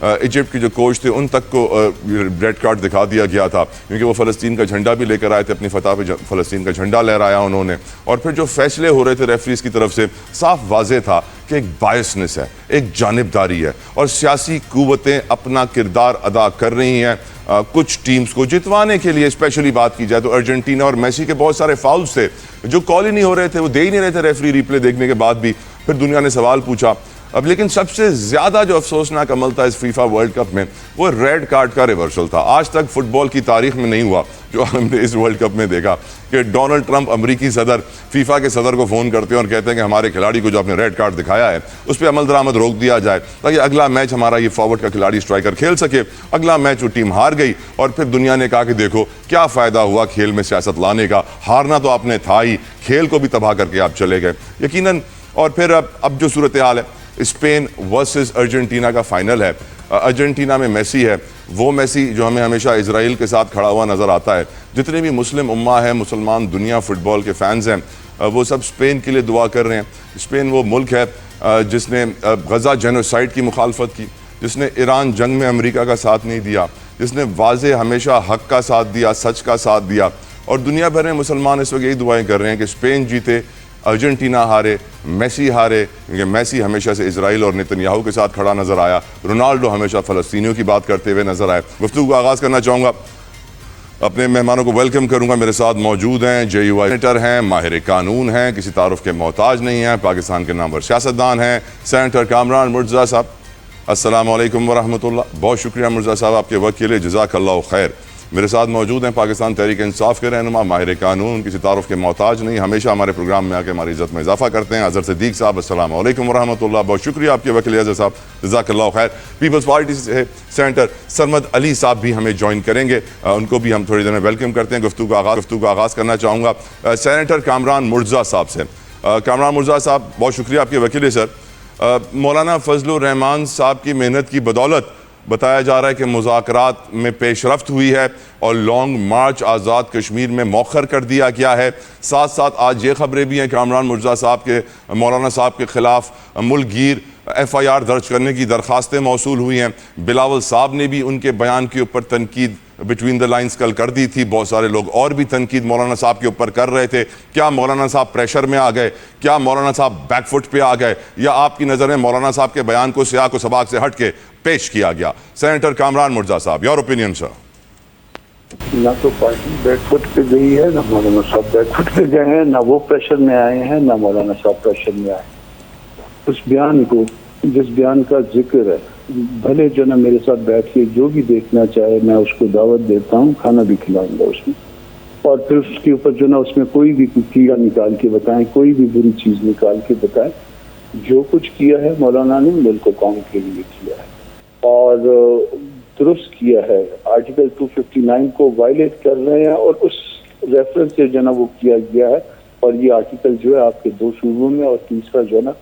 Egypt کے جو coach تھے ان تک کو ریڈ کارڈ دکھا دیا گیا تھا کیونکہ وہ فلسطین کا جھنڈا بھی لے کر آئے تھے، اپنی فتح پہ فلسطین کا جھنڈا لہرایا انہوں نے. اور پھر جو فیصلے ہو رہے تھے ریفریز کی طرف سے صاف واضح تھا کہ ایک بائسنس ہے، ایک جانبداری ہے اور سیاسی قوتیں اپنا کردار ادا کر رہی ہیں کچھ ٹیمز کو جتوانے کے لیے. اسپیشلی بات کی جائے تو ارجنٹینا اور میسی کے بہت سارے فاؤلز تھے جو کال ہی نہیں ہو رہے تھے، وہ دے ہی نہیں رہے تھے ریفری ریپلے دیکھنے کے بعد بھی. پھر دنیا نے سوال پوچھا. اب لیکن سب سے زیادہ جو افسوسناک عمل تھا اس فیفا ورلڈ کپ میں وہ ریڈ کارڈ کا ریورسل تھا. آج تک فٹ بال کی تاریخ میں نہیں ہوا جو ہم نے اس ورلڈ کپ میں دیکھا کہ ڈونلڈ ٹرمپ امریکی صدر فیفا کے صدر کو فون کرتے ہیں اور کہتے ہیں کہ ہمارے کھلاڑی کو جو آپ نے ریڈ کارڈ دکھایا ہے اس پہ عمل درآمد روک دیا جائے تاکہ اگلا میچ ہمارا یہ فارورڈ کا کھلاڑی اسٹرائکر کھیل سکے. اگلا میچ وہ ٹیم ہار گئی اور پھر دنیا نے کہا کہ دیکھو کیا فائدہ ہوا کھیل میں سیاست لانے کا، ہارنا تو آپ نے تھا ہی، کھیل کو بھی تباہ کر کے آپ چلے گئے یقیناً. اور پھر اب جو صورتحال ہے اسپین ورسز ارجنٹینا کا فائنل ہے. ارجنٹینا میں میسی ہے، وہ میسی جو ہمیں ہمیشہ اسرائیل کے ساتھ کھڑا ہوا نظر آتا ہے. جتنے بھی مسلم امہ ہیں، مسلمان دنیا فٹ بال کے فینز ہیں، وہ سب اسپین کے لیے دعا کر رہے ہیں. اسپین وہ ملک ہے جس نے غزہ جینوسائیڈ کی مخالفت کی، جس نے ایران جنگ میں امریکہ کا ساتھ نہیں دیا، جس نے واضح ہمیشہ حق کا ساتھ دیا، سچ کا ساتھ دیا. اور دنیا بھر میں مسلمان اس وقت یہی دعائیں کر رہے ہیں کہ اسپین جیتے، ارجنٹینا ہارے، میسی ہارے، کیونکہ میسی ہمیشہ سے اسرائیل اور نیتنیاہو کے ساتھ کھڑا نظر آیا، رونالڈو ہمیشہ فلسطینیوں کی بات کرتے ہوئے نظر آئے. گفتگو کو آغاز کرنا چاہوں گا، اپنے مہمانوں کو ویلکم کروں گا. میرے ساتھ موجود ہیں JUI سینیٹر ہیں، ماہر قانون ہیں، کسی تعارف کے محتاج نہیں ہیں، پاکستان کے نامور سیاستدان ہیں، سینیٹر کامران مرتضیٰ صاحب. السلام علیکم ورحمۃ اللہ. بہت شکریہ مرتضیٰ صاحب آپ کے وقت کے لیے، جزاک اللہ خیر. میرے ساتھ موجود ہیں پاکستان تحریک انصاف کے رہنما، ماہر قانون، کسی تعارف کے محتاج نہیں، ہمیشہ ہمارے پروگرام میں آ کے ہماری عزت میں اضافہ کرتے ہیں، اظہر صدیق صاحب. السلام علیکم ورحمۃ اللہ. بہت شکریہ آپ کے وقت کے لیے اظہر صاحب، جزاک اللہ خیر. پیپلز پارٹی سے سینیٹر سرمد علی صاحب بھی ہمیں جوائن کریں گے، ان کو بھی ہم تھوڑی دیر میں ویلکم کرتے ہیں. گفتگو کا آغاز کرنا چاہوں گا سینیٹر کامران مرتضیٰ صاحب سے. کامران مرتضیٰ صاحب بہت شکریہ آپ کے وقت کے لیے. سر، مولانا فضل الرحمان صاحب کی محنت کی بدولت بتایا جا رہا ہے کہ مذاکرات میں پیش رفت ہوئی ہے اور لانگ مارچ آزاد کشمیر میں مؤخر کر دیا گیا ہے. ساتھ ساتھ آج یہ خبریں بھی ہیں کامران مرتضیٰ صاحب کے مولانا صاحب کے خلاف ملک گیر FIR درج کرنے کی درخواستیں موصول ہوئی ہیں. بلاول صاحب نے بھی ان کے بیان کے اوپر تنقید بٹوین دا لائنز کل کر دی تھی. بہت سارے لوگ اور بھی تنقید مولانا صاحب کے اوپر کر رہے تھے. کیا مولانا صاحب پریشر میں آ گئے؟ کیا مولانا صاحب بیک فٹ پہ آ گئے؟ یا آپ کی نظر میں مولانا صاحب کے بیان کو سیاق و سباق سے ہٹ کے پیش کیا گیا؟ سینیٹر کامران مرتضیٰ صاحب، یور اوپینین سر. نہ تو پارٹی بیک فٹ پہ گئی ہے، نہ مولانا صاحب بیک فٹ پہ گئے ہیں، نہ وہ پریشر میں آئے ہیں، نہ مولانا صاحب پریشر میں آئے. اس بیان کو، جس بیان کا ذکر ہے، بھلے جو نا میرے ساتھ بیٹھ کے جو بھی دیکھنا چاہے میں اس کو دعوت دیتا ہوں، کھانا بھی کھلاؤں گا اس میں، اور پھر اس کے اوپر جو نا اس میں کوئی بھی کیڑا نکال کے بتائیں، کوئی بھی بری چیز نکال کے بتائیں. جو کچھ کیا ہے مولانا نے ملک و قوم کے لیے کیا ہے اور درست کیا ہے. آرٹیکل 259 کو وائلیٹ کر رہے ہیں اور اس ریفرنس سے جو نا وہ کیا گیا ہے. اور یہ آرٹیکل جو ہے آپ کے 2 صوبوں میں اور تیسرا جو ہے نا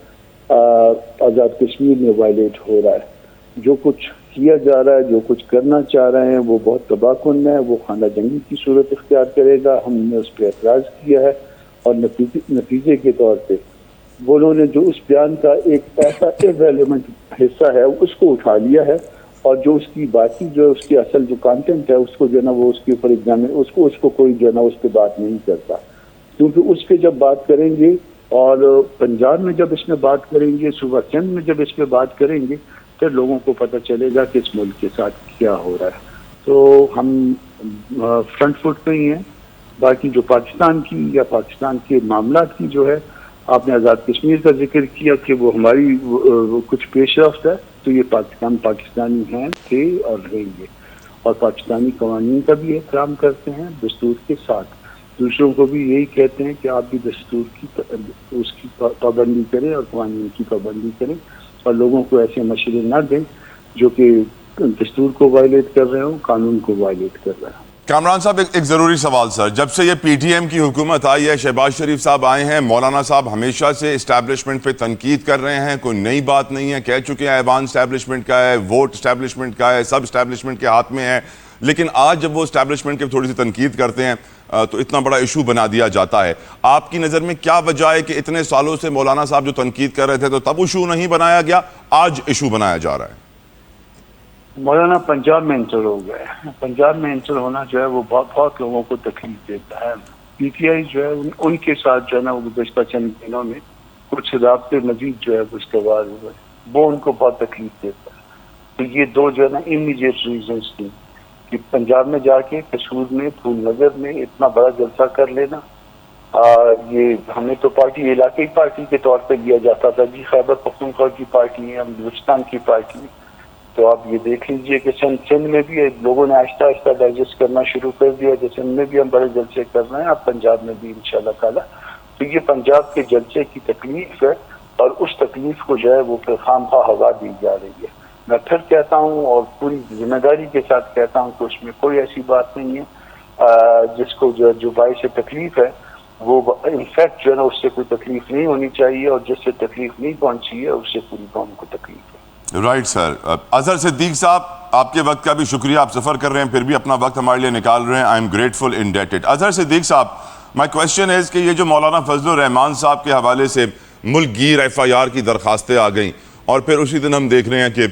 آزاد کشمیر میں وائلیٹ ہو رہا ہے. جو کچھ کیا جا رہا ہے، جو کچھ کرنا چاہ رہے ہیں وہ بہت تباہ کن ہے، وہ خانہ جنگی کی صورت اختیار کرے گا. ہم نے اس پہ اعتراض کیا ہے اور نتیجے کے طور پہ وہ لوگوں نے جو اس بیان کا ایک ایسا ایویلیمنٹ حصہ ہے اس کو اٹھا لیا ہے اور جو اس کی باقی جو اس کی اصل جو کانٹینٹ ہے اس کو جو ہے نا وہ اس کے اوپر اس کو کوئی جو ہے نا اس پہ بات نہیں کرتا. کیونکہ اس پہ جب بات کریں گے اور پنجاب میں جب اس میں بات کریں گے، صوبہ سندھ میں جب اس پہ بات کریں گے، پھر لوگوں کو پتہ چلے گا کہ اس ملک کے ساتھ کیا ہو رہا ہے. تو ہم فرنٹ فٹ پہ ہی ہیں. باقی جو پاکستان کی یا پاکستان کے معاملات کی جو ہے، آپ نے آزاد کشمیر کا ذکر کیا کہ وہ ہماری کچھ پیش رفت ہے، تو یہ پاکستانی ہیں، تھے اور رہیں گے، اور پاکستانی قوانین کا بھی احترام کرتے ہیں دستور کے ساتھ. دوسروں کو بھی یہی کہتے ہیں کہ آپ بھی دستور کی اس کی پابندی کریں اور قوانین کی پابندی کریں اور لوگوں کو ایسے مشورے نہ دیں جو کہ دستور کو وائلیٹ کر رہے ہوں، قانون کو وائلیٹ کر رہے ہوں. کامران صاحب ایک ضروری سوال سر، جب سے یہ PTM کی حکومت آئی ہے، شہباز شریف صاحب آئے ہیں، مولانا صاحب ہمیشہ سے اسٹیبلشمنٹ پہ تنقید کر رہے ہیں، کوئی نئی بات نہیں ہے، کہہ چکے ہیں ایوان اسٹیبلشمنٹ کا ہے، ووٹ اسٹیبلشمنٹ کا ہے، سب اسٹیبلشمنٹ کے ہاتھ میں ہے. لیکن آج جب وہ اسٹیبلشمنٹ کی تھوڑی سی تنقید کرتے ہیں تو اتنا بڑا ایشو بنا دیا جاتا ہے. آپ کی نظر میں کیا وجہ ہے کہ اتنے سالوں سے مولانا صاحب جو تنقید کر رہے تھے تو تب ایشو نہیں بنایا گیا، آج ایشو بنایا جا رہا ہے؟ مولانا پنجاب میں انٹر ہو گئے. پنجاب میں انٹر ہونا جو ہے وہ بہت لوگوں کو تکلیف دیتا ہے. پی ٹی آئی جو ہے ان کے ساتھ جو ہے نا وہ گزشتہ چند دنوں میں کچھ رابطے مزید جو ہے استوار ہوئے, وہ ان کو بہت تکلیف دیتا ہے. تو یہ دو جو ہے نا امیڈیٹ ریزنس تھیں کہ پنجاب میں جا کے کشور میں پھول نگر میں اتنا بڑا جلسہ کر لینا. یہ ہمیں تو پارٹی علاقائی پارٹی کے طور پہ لیا جاتا تھا, جی خیبر پختونخوا کی پارٹی ہے, ہم بلوچستان کی پارٹی ہے. تو آپ یہ دیکھ لیجئے کہ سندھ میں بھی لوگوں نے آہستہ آہستہ ڈائجسٹ کرنا شروع کر دیا. جیسے سندھ میں بھی ہم بڑے جلسے کر رہے ہیں, اب پنجاب میں بھی انشاءاللہ تعالی. تو یہ پنجاب کے جلسے کی تکلیف ہے, اور اس تکلیف کو جو ہے وہ پھر خواہ ہوا دی جا رہی ہے. میں پھر کہتا ہوں اور پوری ذمہ داری کے ساتھ کہتا ہوں کہ اس میں کوئی ایسی بات نہیں ہے جس کو جو باعث تکلیف ہے وہ انفیکٹ جو ہے نا اس سے کوئی تکلیف نہیں ہونی چاہیے, اور جس سے تکلیف نہیں پہنچی ہے اس سے پوری قوم کو تکلیف ہے. Right sir. اظہر صدیق صاحب, آپ کے وقت کا بھی شکریہ, آپ سفر کر رہے ہیں پھر بھی اپنا وقت ہمارے لیے نکال رہے ہیں. I am grateful indebted. Azhar Siddiq sahab, my question is کہ یہ جو مولانا فضل الرحمان صاحب کے حوالے سے ملک گیر ایف آئی آر کی درخواستیں آ گئیں, اور پھر اسی دن ہم دیکھ رہے ہیں کہ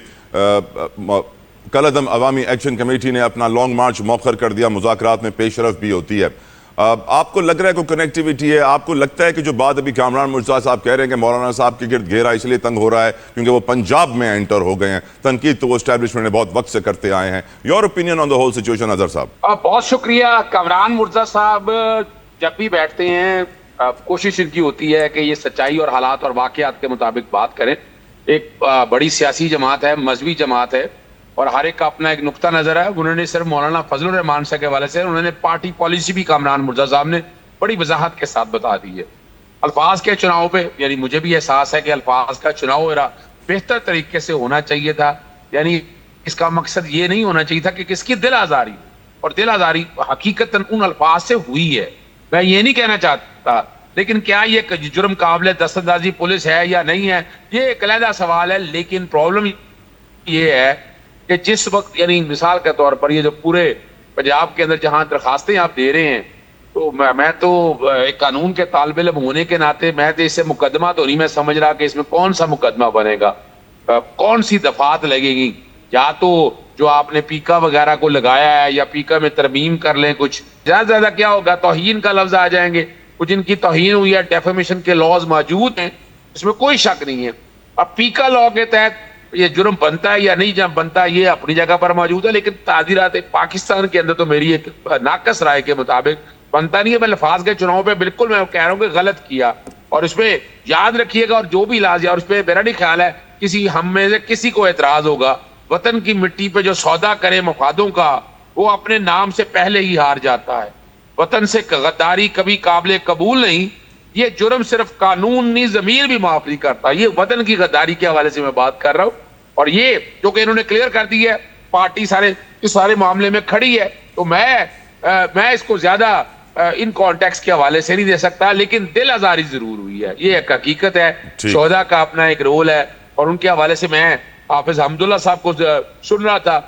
کالعدم عوامی ایکشن کمیٹی نے اپنا لانگ مارچ مؤخر کر دیا, مذاکرات میں پیش رفت بھی ہوتی ہے. آپ کو لگ رہا ہے کوئی کنیکٹیویٹی ہے؟ آپ کو لگتا ہے کہ جو بات ابھی کامران مرتضیٰ صاحب کہہ رہے ہیں کہ مولانا صاحب کے گرد گھیرا اس لیے تنگ ہو رہا ہے کیونکہ وہ پنجاب میں انٹر ہو گئے ہیں, تنقید تو وہ اسٹیبلشمنٹ نے بہت وقت سے کرتے آئے ہیں. Your opinion on the whole situation Azhar صاحب؟ بہت شکریہ. کامران مرتضیٰ صاحب جب بھی بیٹھتے ہیں کوشش ان کی ہوتی ہے کہ یہ سچائی اور حالات اور واقعات کے مطابق بات کریں. ایک بڑی سیاسی جماعت ہے, مذہبی جماعت ہے, اور ہر ایک کا اپنا ایک نقطہ نظر ہے. انہوں نے صرف مولانا فضل الرحمان صاحب کے حوالے سے انہوں نے پارٹی پالیسی بھی کامران مرتضیٰ صاحب نے بڑی وضاحت کے ساتھ بتا دی ہے. الفاظ کے چناؤ پہ یعنی مجھے بھی احساس ہے کہ الفاظ کا چناؤ بہتر طریقے سے ہونا چاہیے تھا. یعنی اس کا مقصد یہ نہیں ہونا چاہیے تھا کہ کس کی دل آزاری, اور دل آزاری حقیقتاً ان الفاظ سے ہوئی ہے. میں یہ نہیں کہنا چاہتا, لیکن کیا یہ جرم قابل دستاندازی پولیس ہے یا نہیں ہے, یہ ایک علیحدہ سوال ہے. لیکن پرابلم یہ ہے کہ جس وقت یعنی مثال کے طور پر یہ جو پورے پنجاب کے اندر جہاں درخواستیں آپ دے رہے ہیں, تو میں تو ایک قانون کے طالب علم ہونے کے ناطے میں تو اس سے مقدمہ تو نہیں میں سمجھ رہا کہ اس میں کون سا مقدمہ بنے گا, کون سی دفعات لگے گی. یا تو جو آپ نے پیکا وغیرہ کو لگایا ہے یا پیکا میں ترمیم کر لیں, کچھ زیادہ زیادہ کیا ہوگا توہین کا لفظ آ جائیں گے. کچھ ان کی توہین ہوئی ہے, ڈیفیمیشن کے لاز موجود ہیں, اس میں کوئی شک نہیں ہے. اب پیکا لا کے تحت یہ جرم بنتا ہے یا نہیں بنتا یہ اپنی جگہ پر موجود ہے, لیکن تعزیرات پاکستان کے اندر تو میری ایک ناقص رائے کے مطابق بنتا نہیں ہے. میں الفاظ کے چناؤ پہ بالکل میں کہہ رہا ہوں کہ غلط کیا, اور اس پہ یاد رکھیے گا, اور جو بھی لاز ہے, اور اس پہ میرا نہیں خیال ہے کسی ہم میں سے کسی کو اعتراض ہوگا. وطن کی مٹی پہ جو سودا کرے مفادوں کا, وہ اپنے نام سے پہلے ہی ہار جاتا ہے. وطن سے غداری کبھی قابل قبول نہیں. یہ جرم صرف قانون نہیں ضمیر بھی معاف نہیں کرتا. یہ وطن کی غداری کے حوالے سے میں بات کر رہا ہوں, اور یہ جو کہ انہوں نے کلیئر کر دی ہے, پارٹی سارے معاملے میں کھڑی ہے. تو میں اس کو زیادہ ان کانٹیکس کے حوالے سے نہیں دے سکتا, لیکن دل آزاری ضرور ہوئی ہے, یہ ایک حقیقت ہے. شہداء کا اپنا ایک رول ہے, اور ان کے حوالے سے میں حافظ حمداللہ صاحب کو سن رہا تھا,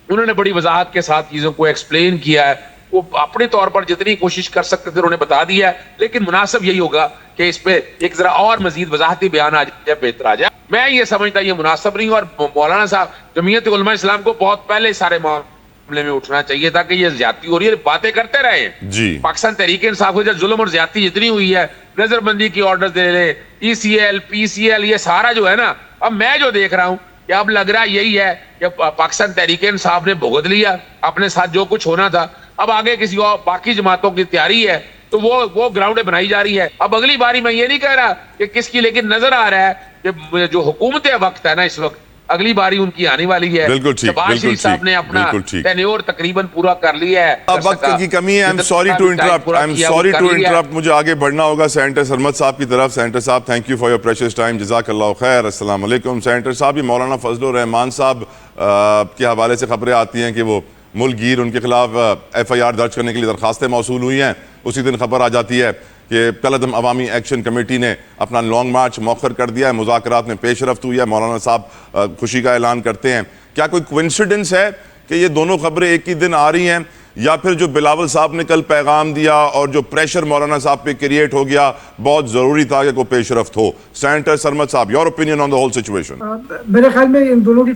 انہوں نے بڑی وضاحت کے ساتھ چیزوں کو ایکسپلین کیا ہے. وہ اپنے طور پر جتنی کوشش کر سکتے تھے انہوں نے بتا دیا ہے, لیکن مناسب یہی ہوگا کہ اس پہ ایک ذرا اور مزید وضاحتی بیان آ جائے, بہتر آ جائے. میں یہ سمجھتا یہ مناسب نہیں, اور مولانا صاحب جمعیت علماء اسلام کو بہت پہلے سارے معاملے میں اٹھنا چاہیے تھا کہ یہ زیادتی ہو رہی ہے. باتیں کرتے رہے ہیں جی. پاکستان تحریک انصاف کو جب ظلم اور زیادتی جتنی ہوئی ہے, نظر بندی کی آرڈر دے لے, ای C L P C L, یہ سارا جو ہے نا, اب میں جو دیکھ رہا ہوں کہ اب لگ رہا یہی ہے کہ پاکستان تحریک انصاف نے بھگت لیا اپنے ساتھ جو کچھ ہونا تھا. اب آگے کسی اور باقی جماعتوں کی تیاری ہے, تو وہ گراؤنڈ بنائی جا رہی ہے. اب اگلی باری میں یہ نہیں کہہ رہا کہ کس کی, لیکن نظر آ رہا ہے کہ جو حکومت وقت ہے نا اس وقت, اگلی باری ان کی آنے والی ہے. بالکل ٹھیک, شہباز شریف صاحب نے اپنا ٹینیور تقریباً پورا کر لیا ہے. اب وقت کی کمی ہے. I'm sorry to interrupt. مجھے آگے بڑھنا ہوگا سینیٹر سرمد صاحب کی طرف. سینیٹر صاحب thank you for your precious time, جزاک اللہ خیر. السلام علیکم. سینیٹر صاحب, یہ مولانا فضل الرحمان صاحب کے حوالے سے خبریں آتی ہیں کہ وہ ملک گیر, ان کے خلاف ایف آئی آر درج کرنے کے لیے درخواستیں موصول ہوئی ہیں. اسی دن خبر آ جاتی ہے کہ کالعدم عوامی ایکشن کمیٹی نے اپنا لانگ مارچ مؤخر کر دیا ہے, مذاکرات میں پیش رفت ہوئی ہے. مولانا صاحب خوشی کا اعلان کرتے ہیں. کیا کوئی کوئنسیڈنس ہے کہ یہ دونوں خبریں ایک ہی دن آ رہی ہیں؟ یا پھر جو بلاول صاحب نے کل پیغام دیا اور جو پریشر مولانا صاحب پہ کریٹ ہو گیا بہت ضروری تھا کہ کوئی پیش رفت ہو؟ سینیٹر سرمد صاحب، your opinion on the whole situation. میرے خیال میں ان دونوں کی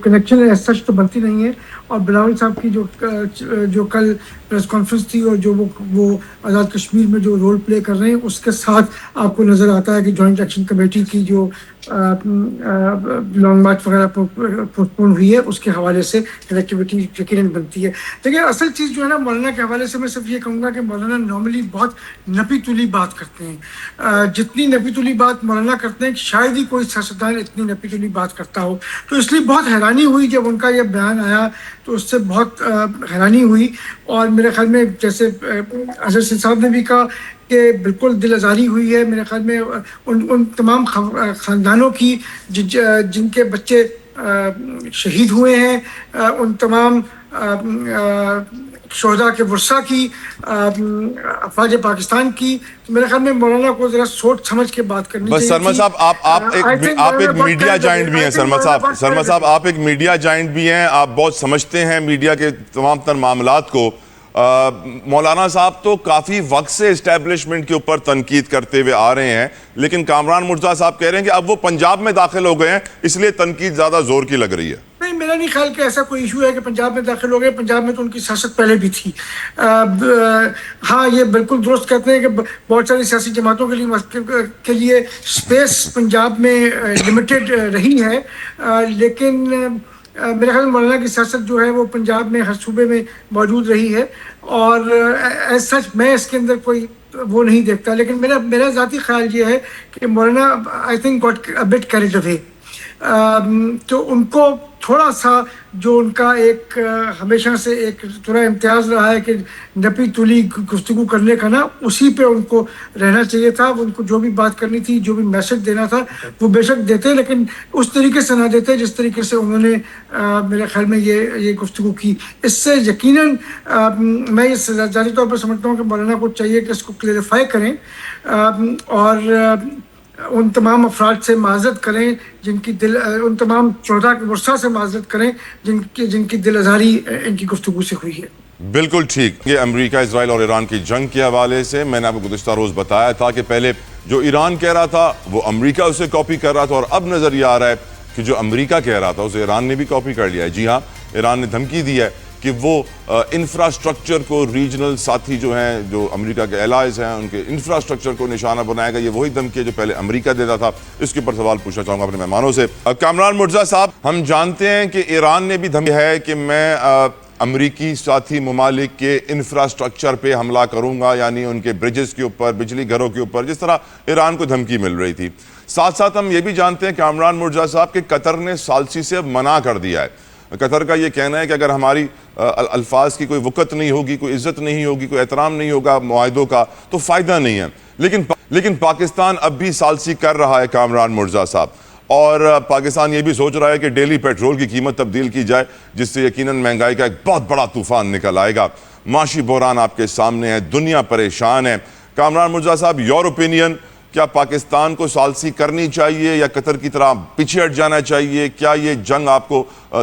کنیکشن ایز سچ تو بنتی نہیں ہے، اور بلاول صاحب کی جو کل پریس کانفرنس تھی اور جو وہ آزاد کشمیر میں جو رول پلے کر رہے ہیں اس کے ساتھ آپ کو نظر آتا ہے کہ جوائنٹ ایکشن کمیٹی کی جو لانگ مارچ وغیرہ پوسٹپون ہوئی ہے اس کے حوالے سے کنیکٹیوٹی یقیناً بنتی ہے. لیکن اصل چیز جو ہے نا مولانا کے حوالے سے میں صرف یہ کہوں گا کہ مولانا نارملی بہت نپی تلی بات کرتے ہیں، جتنی نپی تلی بات مولانا کرتے ہیں شاید ہی کوئی سیاستدان اتنی نپی تلی بات کرتا ہو. تو اس لیے بہت حیرانی ہوئی جب ان کا یہ بیان آیا، تو اس سے بہت حیرانی ہوئی. اور میرے خیال میں جیسے اظہر صاحب نے بھی کہا کہ بالکل دل آزاری ہوئی ہے. میرے خیال میں ان تمام خاندانوں کی جن کے بچے شہید ہوئے ہیں، ان تمام شہداء کے ورثاء کی، افواج پاکستان کی، میرے خیال میں مولانا کو ذرا سوچ سمجھ کے بات کرنی چاہیے. بس سرمد صاحب آپ ایک میڈیا جائنٹ بھی ہیں. سرمد صاحب آپ ایک میڈیا جائنٹ بھی ہیں، آپ بہت سمجھتے ہیں میڈیا کے تمام تر معاملات کو. مولانا صاحب تو کافی وقت سے اسٹیبلشمنٹ کے اوپر تنقید کرتے ہوئے آ رہے ہیں، لیکن کامران مرزا صاحب کہہ رہے ہیں کہ اب وہ پنجاب میں داخل ہو گئے ہیں اس لیے تنقید زیادہ زور کی لگ رہی ہے. نہیں، میرا نہیں خیال کہ ایسا کوئی ایشو ہے کہ پنجاب میں داخل ہو گئے. پنجاب میں تو ان کی سیاست پہلے بھی تھی. ہاں، یہ بالکل درست کہتے ہیں کہ بہت ساری سیاسی جماعتوں کے لیے اسپیس پنجاب میں لمیٹڈ رہی ہے، لیکن میرے خیال میں مولانا کی سیاست جو ہے وہ پنجاب میں ہر صوبے میں موجود رہی ہے، اور ایز سچ میں اس کے اندر کوئی وہ نہیں دیکھتا. لیکن میرا ذاتی خیال یہ ہے کہ مولانا I think got a but carried away. تو ان کو تھوڑا سا جو ان کا ایک ہمیشہ سے ایک تھوڑا امتیاز رہا ہے کہ نپی تلی گفتگو کرنے کا نا، اسی پہ ان کو رہنا چاہیے تھا. ان کو جو بھی بات کرنی تھی، جو بھی میسج دینا تھا وہ بے شک دیتے، لیکن اس طریقے سے نہ دیتے جس طریقے سے انہوں نے میرے خیال میں یہ گفتگو کی. اس سے یقیناً میں یہ ذاتی طور پر سمجھتا ہوں کہ مولانا کو چاہیے کہ اس کو کلیریفائی کریں اور ان تمام افراد سے معذرت کریں جن کی ان تمام شہداء کے ورثاء سے معذرت کریں جن کی دل آزاری ان کی گفتگو سے ہوئی ہے. بالکل ٹھیک. یہ امریکہ، اسرائیل اور ایران کی جنگ کے حوالے سے میں نے آپ کو گزشتہ روز بتایا تھا کہ پہلے جو ایران کہہ رہا تھا وہ امریکہ اسے کاپی کر رہا تھا، اور اب نظر یہ آ رہا ہے کہ جو امریکہ کہہ رہا تھا اسے ایران نے بھی کاپی کر لیا ہے. جی ہاں، ایران نے دھمکی دی ہے کہ وہ انفراسٹرکچر کو، ریجنل ساتھی جو ہیں، جو امریکہ کے الائز ہیں، ان کے انفراسٹرکچر کو نشانہ بنائے گا. یہ وہی دھمکی ہے جو پہلے امریکہ دیتا تھا. اس کے اوپر سوال پوچھنا چاہوں گا اپنے مہمانوں سے. کامران مرزا صاحب، ہم جانتے ہیں کہ ایران نے بھی دھمکی ہے کہ میں امریکی ساتھی ممالک کے انفراسٹرکچر پہ حملہ کروں گا، یعنی ان کے برجز کے اوپر، بجلی گھروں کے اوپر، جس طرح ایران کو دھمکی مل رہی تھی. ساتھ ساتھ ہم یہ بھی جانتے ہیں کامران مرزا صاحب کہ قطر نے ثالثی سے اب منع کر دیا ہے. قطر کا یہ کہنا ہے کہ اگر ہماری الفاظ کی کوئی وقت نہیں ہوگی، کوئی عزت نہیں ہوگی، کوئی احترام نہیں ہوگا معاہدوں کا، تو فائدہ نہیں ہے. لیکن پاکستان اب بھی ثالثی کر رہا ہے کامران مرزا صاحب، اور پاکستان یہ بھی سوچ رہا ہے کہ ڈیلی پیٹرول کی قیمت تبدیل کی جائے، جس سے یقیناً مہنگائی کا ایک بہت بڑا طوفان نکل آئے گا. معاشی بحران آپ کے سامنے ہے، دنیا پریشان ہے. کامران مرزا صاحب، یور اوپینین، کیا پاکستان کو ثالثی کرنی چاہیے یا قطر کی طرح پیچھے ہٹ جانا چاہیے؟ کیا یہ جنگ آپ کو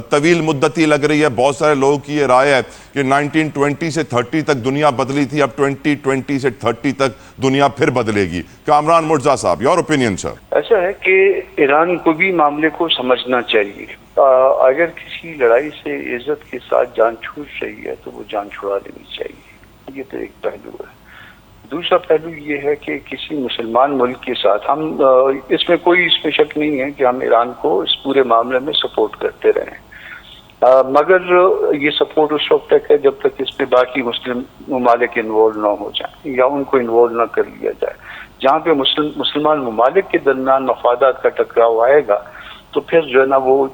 طویل مدتی لگ رہی ہے؟ بہت سارے لوگوں کی یہ رائے ہے کہ 1920 سے 30 تک دنیا بدلی تھی، اب 2020 سے 30 تک دنیا پھر بدلے گی. کامران مرزا صاحب، یور اوپینین سر. ایسا ہے کہ ایران کو بھی معاملے کو سمجھنا چاہیے. اگر کسی لڑائی سے عزت کے ساتھ جان چھوٹ رہی ہے تو وہ جان چھڑا لینی چاہیے. یہ تو ایک پہلو ہے. دوسرا پہلو یہ ہے کہ کسی مسلمان ملک کے ساتھ ہم اس میں شک نہیں ہے کہ ہم ایران کو اس پورے معاملے میں سپورٹ کرتے رہے، مگر یہ سپورٹ اس وقت تک ہے جب تک اس پہ باقی مسلم ممالک انوالو نہ ہو جائیں یا ان کو انوالو نہ کر لیا جائے. جہاں پہ مسلمان ممالک کے درمیان مفادات کا ٹکراؤ آئے گا تو پھر جو ہے نا وہ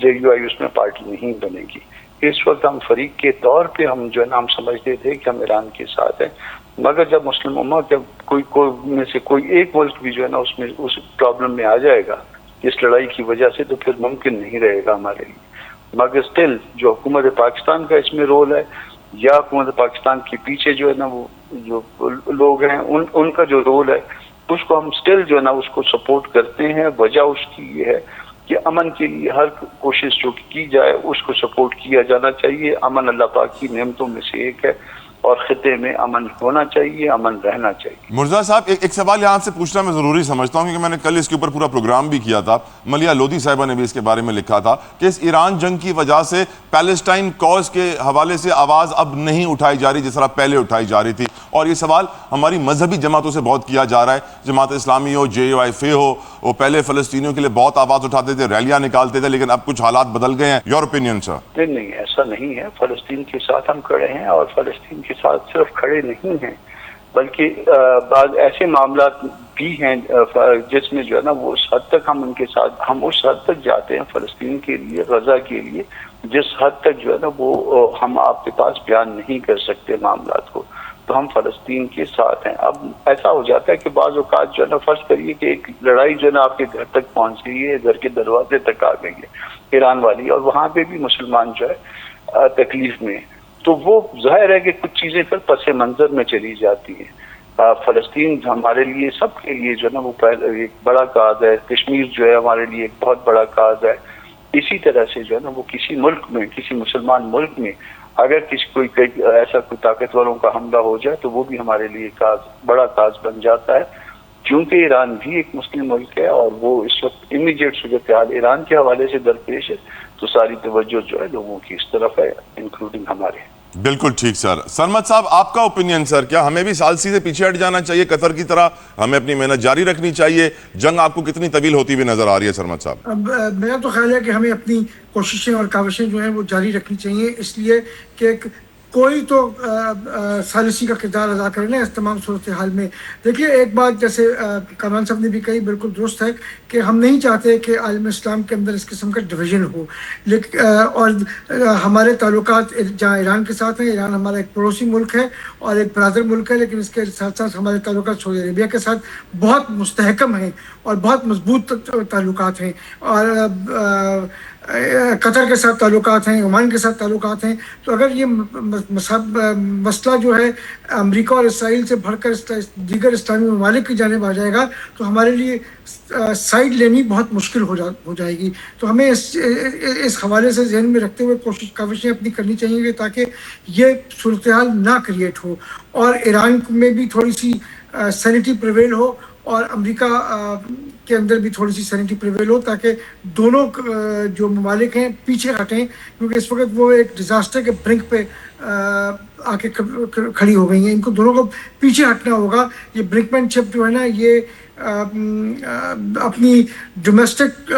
JUI اس میں پارٹی نہیں بنے گی. اس وقت ہم فریق کے طور پہ ہم جو ہے نا ہم سمجھتے تھے کہ ہم ایران کے ساتھ ہیں، مگر جب مسلم امت جب کوئی میں سے کوئی ایک ملک بھی جو ہے نا اس پرابلم میں آ جائے گا اس لڑائی کی وجہ سے، تو پھر ممکن نہیں رہے گا ہمارے لیے. مگر اسٹل جو حکومت پاکستان کا اس میں رول ہے یا حکومت پاکستان کے پیچھے جو ہے نا وہ جو لوگ ہیں ان کا جو رول ہے اس کو ہم اسٹل جو ہے نا اس کو سپورٹ کرتے ہیں. وجہ اس کی یہ ہے کہ امن کے لیے ہر کوشش جو کی جائے اس کو سپورٹ کیا جانا چاہیے. امن اللہ پاک کی نعمتوں میں سے ایک ہے اور خطے میں امن ہونا چاہیے, امن رہنا چاہیے. مرزا صاحب ایک سوال یہاں سے پوچھنا میں ضروری سمجھتا ہوں کیونکہ میں نے کل اس کے اوپر پورا پروگرام بھی کیا تھا. ملیہ لودھی صاحبہ نے بھی اس کے بارے میں لکھا تھا کہ اس ایران جنگ کی وجہ سے پیلسٹائن کاز کے حوالے سے آواز اب نہیں اٹھائی جا رہی جس طرح پہلے اٹھائی جا رہی تھی, اور یہ سوال ہماری مذہبی جماعتوں سے بہت کیا جا رہا ہے. جماعت اسلامی ہو, JYFA ہو, وہ پہلے فلسطینیوں کے لیے بہت آواز اٹھاتے تھے, ریلیاں نکالتے تھے, لیکن اب کچھ حالات بدل گئے ہیں. یور اوپینین سر؟ نہیں, ایسا نہیں ہے. فلسطین کے ساتھ ہم کھڑے ہیں, اور فلسطین کے ساتھ صرف کھڑے نہیں ہیں بلکہ بعض ایسے معاملات بھی ہیں جس میں جو ہے نا وہ اس حد تک ہم ان کے ساتھ, ہم اس حد تک جاتے ہیں فلسطین کے لیے, غزہ کے لیے, جس حد تک جو ہے نا وہ ہم آپ کے پاس بیان نہیں کر سکتے معاملات کو. تو ہم فلسطین کے ساتھ ہیں. اب ایسا ہو جاتا ہے کہ بعض اوقات جو ہے نا فرض کریے کہ ایک لڑائی جو ہے نا آپ کے گھر تک پہنچ گئی ہے, گھر کے دروازے تک آ گئی ہے ایران والی, اور وہاں پہ بھی مسلمان جو ہے تکلیف میں, تو وہ ظاہر ہے کہ کچھ چیزیں پھر پس منظر میں چلی جاتی ہیں. فلسطین ہمارے لیے سب کے لیے جو ہے نا وہ ایک بڑا کاز ہے. کشمیر جو ہے ہمارے لیے ایک بہت بڑا کاز ہے. اسی طرح سے جو ہے نا وہ کسی ملک میں, کسی مسلمان ملک میں اگر کوئی ایسا کوئی طاقتوروں کا حملہ ہو جائے تو وہ بھی ہمارے لیے بڑا کاز بن جاتا ہے. کیونکہ ایران بھی ایک مسلم ملک ہے اور وہ اس وقت امیڈیٹ صورتحال ایران کے حوالے سے درپیش ہے, تو ساری توجہ جو ہے لوگوں کی اس طرف ہے, انکلوڈنگ ہمارے. بالکل ٹھیک سر. سرمد صاحب آپ کا اوپینین سر, کیا ہمیں بھی ثالثی سے پیچھے ہٹ جانا چاہیے قطر کی طرح, ہمیں اپنی محنت جاری رکھنی چاہیے؟ جنگ آپ کو کتنی طویل ہوتی ہوئی نظر آ رہی ہے سرمد صاحب؟ اب میرا تو خیال ہے کہ ہمیں اپنی کوششیں اور کاوشیں جو ہیں وہ جاری رکھنی چاہیے, اس لیے کہ کوئی تو ثالثی کا کردار ادا کرے نا اس تمام صورتحال میں. دیکھیے ایک بات جیسے کامران صاحب نے بھی کہی, بالکل درست ہے کہ ہم نہیں چاہتے کہ عالم اسلام کے اندر اس قسم کا ڈویژن ہو, لیکن اور ہمارے تعلقات جہاں ایران کے ساتھ ہیں, ایران ہمارا ایک پڑوسی ملک ہے اور ایک برادر ملک ہے, لیکن اس کے ساتھ ساتھ ہمارے تعلقات سعودی عربیہ کے ساتھ بہت مستحکم ہیں اور بہت مضبوط تعلقات ہیں, اور قطر کے ساتھ تعلقات ہیں, عمان کے ساتھ تعلقات ہیں. تو اگر یہ مسئلہ جو ہے امریکہ اور اسرائیل سے بڑھ کر دیگر اسلامی ممالک کی جانب آ جائے گا تو ہمارے لیے سائیڈ لینی بہت مشکل ہو جائے گی. تو ہمیں اس حوالے سے ذہن میں رکھتے ہوئے کاوشیں اپنی کرنی چاہیے تاکہ یہ صورتحال نہ کریٹ ہو, اور ایران میں بھی تھوڑی سی سینٹی پریویل ہو اور امریکہ کے اندر بھی تھوڑی سی سینٹی پریویل ہو, تاکہ دونوں جو ممالک ہیں پیچھے ہٹیں, کیونکہ اس وقت وہ ایک ڈیزاسٹر کے برنک پہ آ کے کھڑی ہو گئی ہیں. ان کو دونوں کو پیچھے ہٹنا ہوگا. یہ برنکمین شپ جو ہے نا یہ اپنی ڈومیسٹک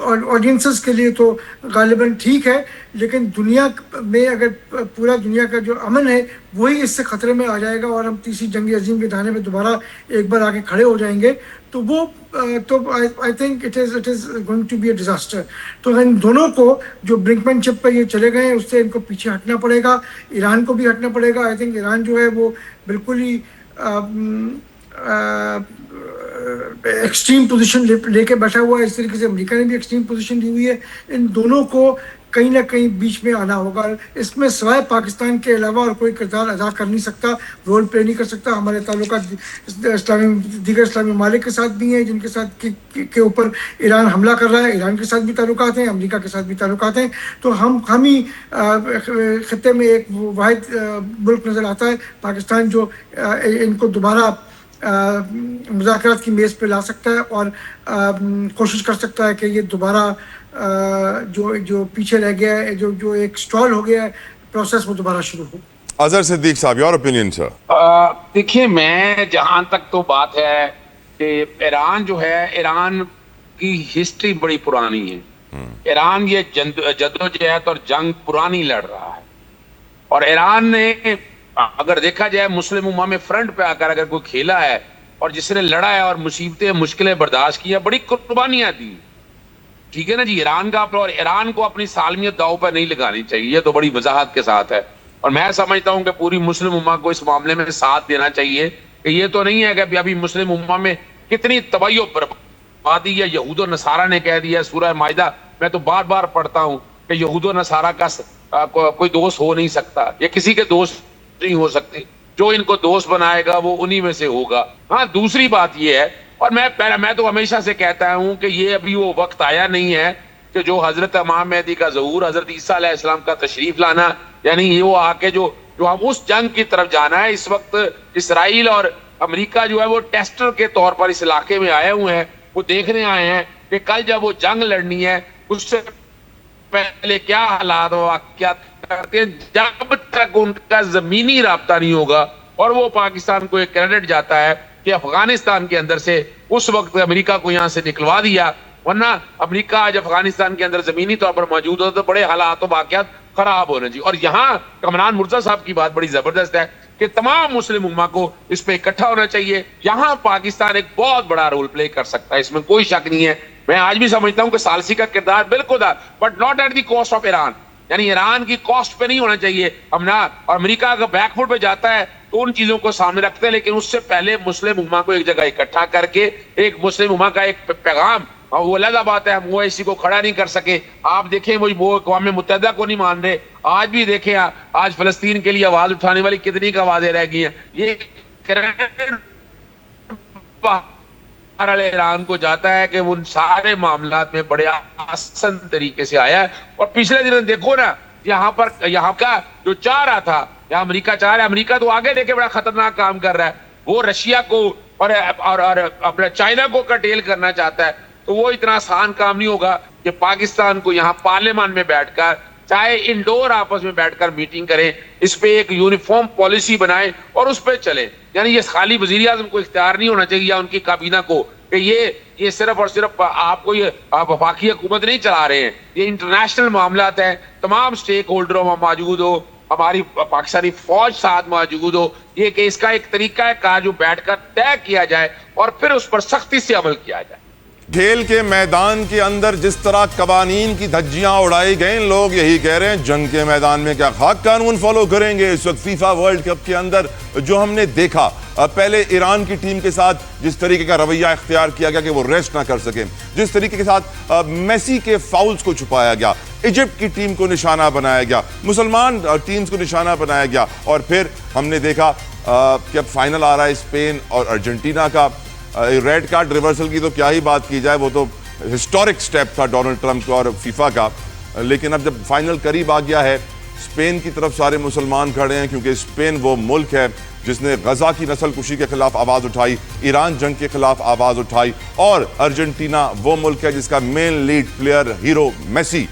آڈینسز کے لیے تو غالباً ٹھیک ہے, لیکن دنیا میں اگر پورا دنیا کا جو امن ہے وہی اس سے خطرے میں آ جائے گا اور ہم تیسری جنگ عظیم کے دھانے میں دوبارہ ایک بار آگے کھڑے ہو جائیں گے تو وہ تو I think it is going to be a disaster. تو ان دونوں کو جو برنکمین شپ پہ یہ چلے گئے ہیں اس سے ان کو پیچھے ہٹنا پڑے گا. ایران کو بھی ہٹنا پڑے گا. آئی تھنک ایران جو ہے وہ بالکل ہی ایکسٹریم پوزیشن لے کے بیٹھا ہوا ہے. اس طریقے سے امریکہ نے بھی ایکسٹریم پوزیشن لی ہوئی ہے. ان دونوں کو کہیں نہ کہیں بیچ میں آنا ہوگا. اس میں سوائے پاکستان کے علاوہ اور کوئی کردار ادا کر نہیں سکتا, رول پلے نہیں کر سکتا. ہمارے تعلقات دیگر اسلامی ممالک کے ساتھ بھی ہیں جن کے ساتھ کے اوپر ایران حملہ کر رہا ہے. ایران کے ساتھ بھی تعلقات ہیں, امریکہ کے ساتھ بھی تعلقات ہیں. تو ہم ہی خطے میں ایک واحد ملک نظر آتا ہے پاکستان, جو ان کو دوبارہ مذاکرات کی میز پہ لا سکتا ہے اور کوشش کر سکتا ہے کہ یہ دوبارہ جو پیچھے رہ گیا ہے, جو ایک سٹال ہو گیا ہے پروسیس, وہ دوبارہ شروع ہو. اظہر صدیق صاحب, یور اوپینین سر؟ دیکھیے میں جہاں تک تو بات ہے کہ ایران جو ہے, ایران کی ہسٹری بڑی پرانی ہے. ایران یہ جدوجہد اور جنگ پرانی لڑ رہا ہے, اور ایران نے اگر دیکھا جائے مسلم امہ میں فرنٹ پہ آ کر اگر کوئی کھیلا ہے اور جس نے لڑا ہے اور مصیبتیں مشکلیں برداشت کی ہیں, بڑی قربانیاں دی, ٹھیک ہے نا جی. ایران کا اور ایران کو اپنی سالمیت داؤ پر نہیں لگانی چاہیے, یہ تو بڑی وضاحت کے ساتھ ہے. اور میں سمجھتا ہوں کہ پوری مسلم امہ کو اس معاملے میں ساتھ دینا چاہیے کہ یہ تو نہیں ہے کہ ابھی مسلم امہ میں کتنی تباہی و بربادی ہے. یہود و نصارہ نے کہہ دیا, سورہ مائدہ میں تو بار بار پڑھتا ہوں کہ یہود و نصارہ کا کوئی دوست ہو نہیں سکتا, یہ کسی کے دوست نہیں ہو سکتے. جو ان کو دوست بنائے گا وہ انہی میں سے ہوگا. ہاں دوسری بات یہ ہے اور میں تو ہمیشہ سے کہتا ہوں کہ یہ ابھی وہ وقت آیا نہیں ہے کہ جو حضرت امام مہدی کا ظہور، حضرت عیسیٰ علیہ السلام کا تشریف لانا، یعنی یہ وہ آ کے جو ہم اس جنگ کی طرف جانا ہے. اس وقت اسرائیل اور امریکہ جو ہے وہ ٹیسٹر کے طور پر اس علاقے میں آئے ہوئے ہیں. وہ دیکھنے آئے ہیں کہ کل جب وہ جنگ لڑنی ہے اس سے پہلے کیا حالات و واقعات کرتے ہیں. جب تک ان کا زمینی رابطہ نہیں ہوگا اور وہ پاکستان کو ایک کریڈٹ جاتا ہے کہ افغانستان کے اندر سے اس وقت امریکہ کو یہاں سے نکلوا دیا، ورنہ امریکہ آج افغانستان کے اندر زمینی طور پر موجود ہو تو بڑے حالات و واقعات خراب ہونا چاہیے. اور یہاں کامران مرزا صاحب کی بات بڑی زبردست ہے کہ تمام مسلم امہ کو اس پہ اکٹھا ہونا چاہیے. یہاں پاکستان ایک بہت بڑا رول پلے کر سکتا ہے، اس میں کوئی شک نہیں ہے. میں آج بھی سمجھتا ہوں کہ ثالثی کا کردار بالکل تھا، but not at the cost of Iran, یعنی ایران کی کاسٹ پہ نہیں ہونا چاہیے. ہم نہ اور امریکہ اگر بیک فٹ پہ جاتا ہے تو ان چیزوں کو سامنے رکھتے ہیں، لیکن اس سے پہلے مسلم امہ کو ایک جگہ اکٹھا کر کے ایک مسلم امہ کا ایک پیغام، اور وہ علیحدہ بات ہے ہم وہ اسی کو کھڑا نہیں کر سکے. آپ دیکھیں وہ اقوام متحدہ کو نہیں مان رہے، آج بھی دیکھیں آج فلسطین کے لیے آواز اٹھانے والی کتنی کا آوازیں رہ گئی ہیں. یہ ایران کو جاتا ہے کہ ان سارے معاملات میں بڑے آسان طریقے سے آیا ہے. اور پچھلے دن دیکھو نا یہاں کا جو چاہ رہا تھا، یہاں امریکہ چاہ رہا ہے، امریکہ تو آگے دیکھے بڑا خطرناک کام کر رہا ہے. وہ رشیا کو اور اپنا چائنا کو کٹیل کرنا چاہتا ہے. تو وہ اتنا آسان کام نہیں ہوگا کہ پاکستان کو یہاں پارلیمان میں بیٹھ کر چاہے انڈور آپس میں بیٹھ کر میٹنگ کریں، اس پہ ایک یونیفارم پالیسی بنائیں اور اس پہ چلیں. یعنی یہ خالی وزیر اعظم کو اختیار نہیں ہونا چاہیے یا ان کی کابینہ کو کہ یہ صرف اور صرف آپ کو یہ وفاقی حکومت نہیں چلا رہے ہیں، یہ انٹرنیشنل معاملات ہیں. تمام سٹیک ہولڈروں میں موجود ہو، ہماری پاکستانی فوج ساتھ موجود ہو، یہ کہ اس کا ایک طریقہ کار جو بیٹھ کر طے کیا جائے اور پھر اس پر سختی سے عمل کیا جائے. کھیل کے میدان کے اندر جس طرح قوانین کی دھجیاں اڑائی گئیں، لوگ یہی کہہ رہے ہیں جنگ کے میدان میں کیا خاک قانون فالو کریں گے. اس وقت فیفا ورلڈ کپ کے اندر جو ہم نے دیکھا، پہلے ایران کی ٹیم کے ساتھ جس طریقے کا رویہ اختیار کیا گیا کہ وہ ریسٹ نہ کر سکیں، جس طریقے کے ساتھ میسی کے فاؤلز کو چھپایا گیا، ایجپٹ کی ٹیم کو نشانہ بنایا گیا، مسلمان ٹیمز کو نشانہ بنایا گیا، اور پھر ہم نے دیکھا کہ اب فائنل آ رہا ہے اسپین اور ارجنٹینا کا. ریڈ کارڈ ریورسل کی تو کیا ہی بات کی جائے، وہ تو ہسٹورک سٹیپ تھا ڈونلڈ ٹرمپ کا اور فیفا کا. لیکن اب جب فائنل قریب آ گیا ہے، اسپین کی طرف سارے مسلمان کھڑے ہیں کیونکہ اسپین وہ ملک ہے جس نے غزہ کی نسل کشی کے خلاف آواز اٹھائی، ایران جنگ کے خلاف آواز اٹھائی، اور ارجنٹینا وہ ملک ہے جس کا مین لیڈ پلیئر ہیرو میسی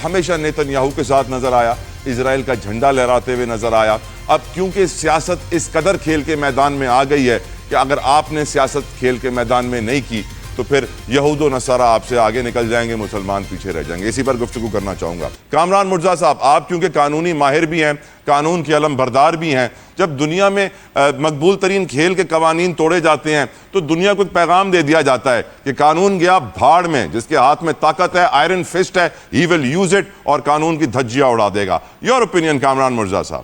ہمیشہ نیتن یاہو کے ساتھ نظر آیا، اسرائیل کا جھنڈا لہراتے ہوئے نظر آیا. اب کیونکہ سیاست اس قدر کھیل کے میدان میں آ گئی ہے کہ اگر آپ نے سیاست کھیل کے میدان میں نہیں کی تو پھر یہود و نصارہ آپ سے آگے نکل جائیں گے، مسلمان پیچھے رہ جائیں گے. اسی پر گفتگو کرنا چاہوں گا. کامران مرزا صاحب، آپ کیونکہ قانونی ماہر بھی ہیں، قانون کے علم بردار بھی ہیں، جب دنیا میں مقبول ترین کھیل کے قوانین توڑے جاتے ہیں تو دنیا کو ایک پیغام دے دیا جاتا ہے کہ قانون گیا بھاڑ میں، جس کے ہاتھ میں طاقت ہے، آئرن فسٹ ہے، ہی ول یوز اٹ اور قانون کی دھجیاں اڑا دے گا. یور اوپینین کامران مرزا صاحب؟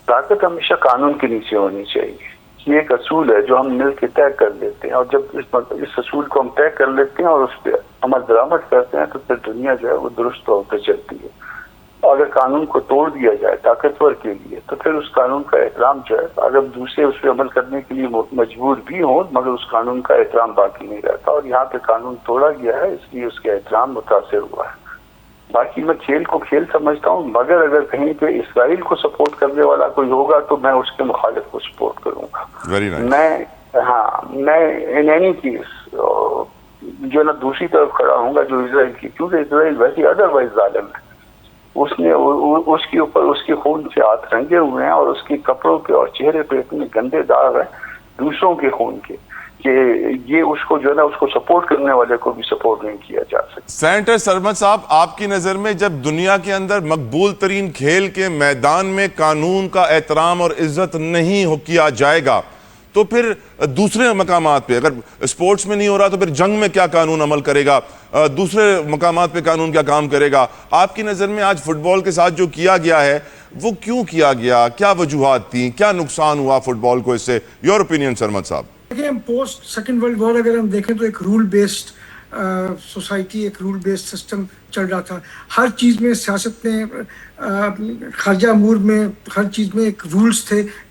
طاقت ہمیشہ قانون کے نیچے ہونی چاہیے. یہ ایک اصول ہے جو ہم مل کے طے کر لیتے ہیں، اور جب اس اصول کو ہم طے کر لیتے ہیں اور اس پہ عمل درآمد کرتے ہیں تو پھر دنیا جو ہے وہ درست طور پہ چلتی ہے. اور اگر قانون کو توڑ دیا جائے طاقتور کے لیے تو پھر اس قانون کا احترام جو ہے، اگر دوسرے اس پہ عمل کرنے کے لیے مجبور بھی ہوں مگر اس قانون کا احترام باقی نہیں رہتا. اور یہاں پہ قانون توڑا گیا ہے، اس لیے اس کا احترام متاثر ہوا ہے. باقی میں کھیل کو کھیل سمجھتا ہوں، مگر اگر کہیں پہ اسرائیل کو سپورٹ کرنے والا کوئی ہوگا تو میں اس کے مخالف کو سپورٹ کروں گا. میں ان اینی چیز جو نا دوسری طرف کھڑا ہوں گا جو اسرائیل کی، کیونکہ اسرائیل ویسے ادروائز ظالم ہے. اس نے اس کے اوپر اس کے خون سے ہاتھ رنگے ہوئے ہیں اور اس کے کپڑوں پہ اور چہرے پہ اتنے گندے داغ ہیں دوسروں کے خون کے کہ یہ اس کو جو ہے نا اس کو سپورٹ کرنے والے کو بھی سپورٹ نہیں کیا جا سکتا. سینیٹر سرمد صاحب، آپ کی نظر میں جب دنیا کے اندر مقبول ترین کھیل کے میدان میں قانون کا احترام اور عزت نہیں کیا جائے گا تو پھر دوسرے مقامات پہ، اگر اسپورٹس میں نہیں ہو رہا تو پھر جنگ میں کیا قانون عمل کرے گا، دوسرے مقامات پہ قانون کیا کام کرے گا؟ آپ کی نظر میں آج فٹ بال کے ساتھ جو کیا گیا ہے وہ کیوں کیا گیا؟ کیا وجوہات تھیں؟ کیا نقصان ہوا فٹ بال کو اس سے؟ یور اوپینین سرمد صاحب. دیکھیں، پوسٹ سیکنڈ ورلڈ وار اگر ہم دیکھیں تو ایک رول بیسڈ سوسائٹی، ایک رول بیسڈ سسٹم چل رہا تھا. ہر چیز میں، سیاست میں، خارجہ امور میں، ہر چیز میں ایک رولز تھے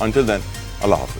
Until then, Allah Hafiz.